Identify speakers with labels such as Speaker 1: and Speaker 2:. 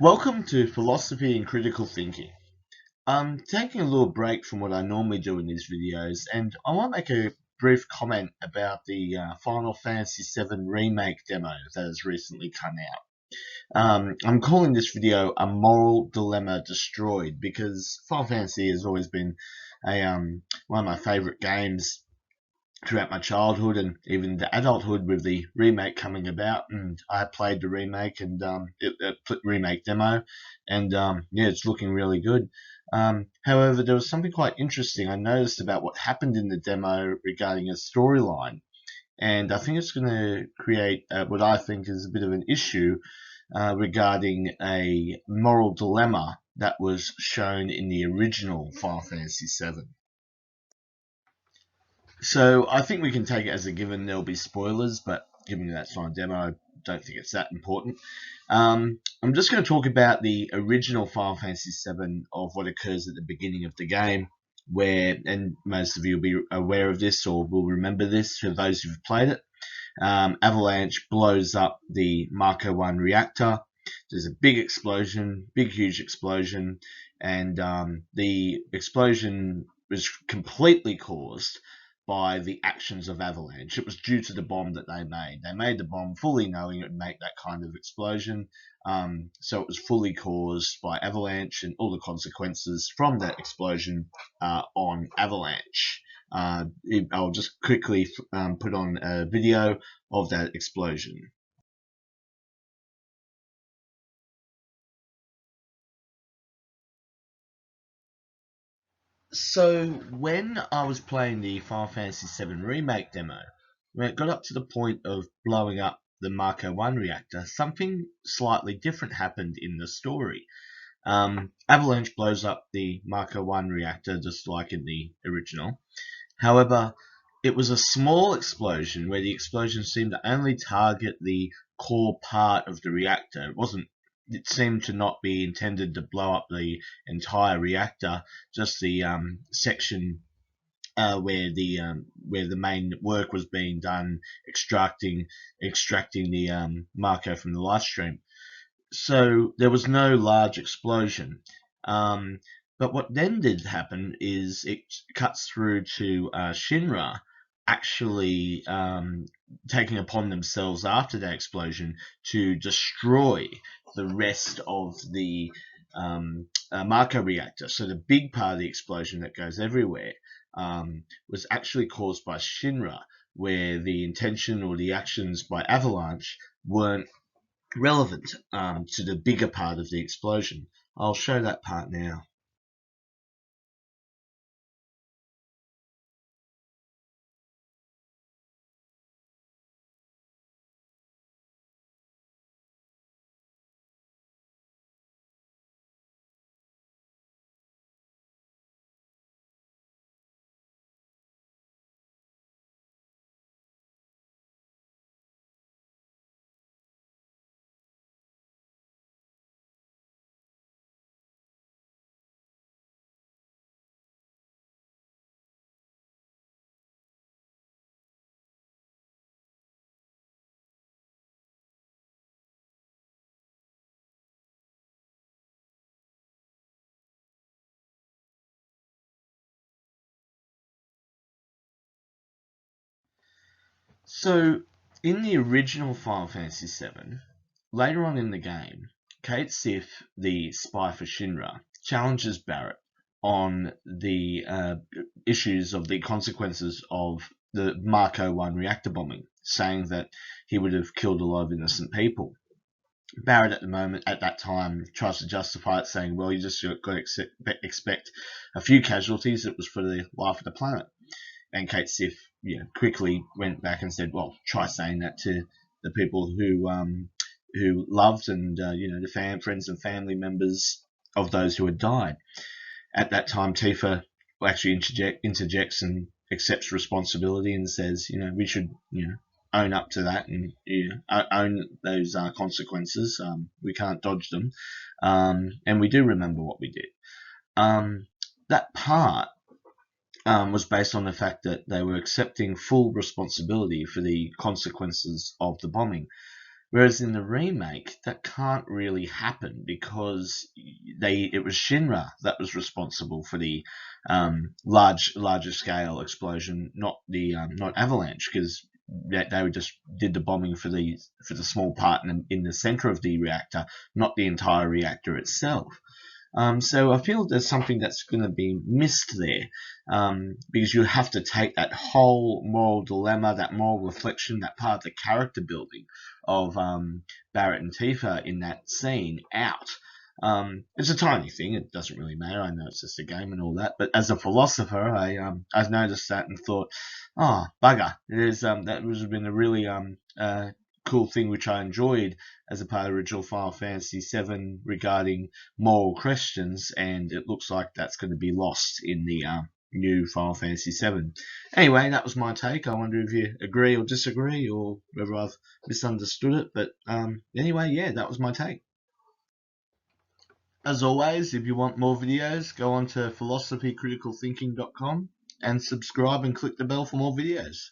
Speaker 1: Welcome to Philosophy and Critical Thinking. I'm taking a little break from what I normally do in these videos, and I want to make a brief comment about the Final Fantasy VII Remake demo that has recently come out. I'm calling this video A Moral Dilemma Destroyed because Final Fantasy has always been one of my favourite games throughout my childhood and even the adulthood with the remake coming about. And I played the remake and remake demo, and yeah, it's looking really good. However, there was something quite interesting I noticed about what happened in the demo regarding a storyline, and I think it's going to create what I think is a bit of an issue regarding a moral dilemma that was shown in the original Final Fantasy VII. So I think we can take it as a given there'll be spoilers, but given that's not a demo, I don't think it's that important. I'm just going to talk about the original Final Fantasy VII of what occurs at the beginning of the game, where, and most of you will be aware of this or will remember this for those who've played it. Avalanche blows up the Marco 1 reactor. There's a big explosion, big, huge explosion, and the explosion was completely caused by the actions of Avalanche. It was due to the bomb that they made. They made the bomb fully knowing it would make that kind of explosion. So it was fully caused by Avalanche and all the consequences from that explosion on Avalanche. I'll just quickly put on a video of that explosion. So when I was playing the Final Fantasy VII Remake demo, when it got up to the point of blowing up the Marco 1 reactor, something slightly different happened in the story. Avalanche blows up the Marco 1 reactor just like in the original. However, it was a small explosion where the explosion seemed to only target the core part of the reactor. It seemed to not be intended to blow up the entire reactor, just the section where the main work was being done, extracting the Marco from the live stream. So there was no large explosion. Um, but what then did happen is it cuts through to Shinra actually taking upon themselves after that explosion to destroy the rest of the Marco reactor. So the big part of the explosion that goes everywhere was actually caused by Shinra, where the intention or the actions by Avalanche weren't relevant to the bigger part of the explosion. I'll show that part now. So, in the original Final Fantasy VII, later on in the game, Kate Sith, the spy for Shinra, challenges Barrett on the issues of the consequences of the Marco 1 reactor bombing, saying that he would have killed a lot of innocent people. Barrett at that time, tries to justify it, saying, "Well, you just got to expect a few casualties. It was for the life of the planet." And Kate Sith, quickly went back and said, "Well, try saying that to the people who loved and the friends and family members of those who had died." At that time, Tifa actually interjects and accepts responsibility and says, we should, own up to that and own those consequences. We can't dodge them, and we do remember what we did. That part was based on the fact that they were accepting full responsibility for the consequences of the bombing. Whereas in the remake, that can't really happen because it was Shinra that was responsible for the larger scale explosion, not Avalanche, because they just did the bombing for the small part in the center of the reactor, not the entire reactor itself. So I feel there's something that's going to be missed there, because you have to take that whole moral dilemma, that moral reflection, that part of the character building of Barrett and Tifa in that scene out. It's a tiny thing; it doesn't really matter. I know it's just a game and all that, but as a philosopher, I've noticed that and thought, oh bugger, that would have been a really cool thing which I enjoyed as a part of original Final Fantasy VII regarding moral questions, and it looks like that's going to be lost in the new Final Fantasy VII. Anyway, that was my take. I wonder if you agree or disagree, or whether I've misunderstood it. But anyway, yeah, that was my take. As always, if you want more videos, go on to philosophycriticalthinking.com and subscribe and click the bell for more videos.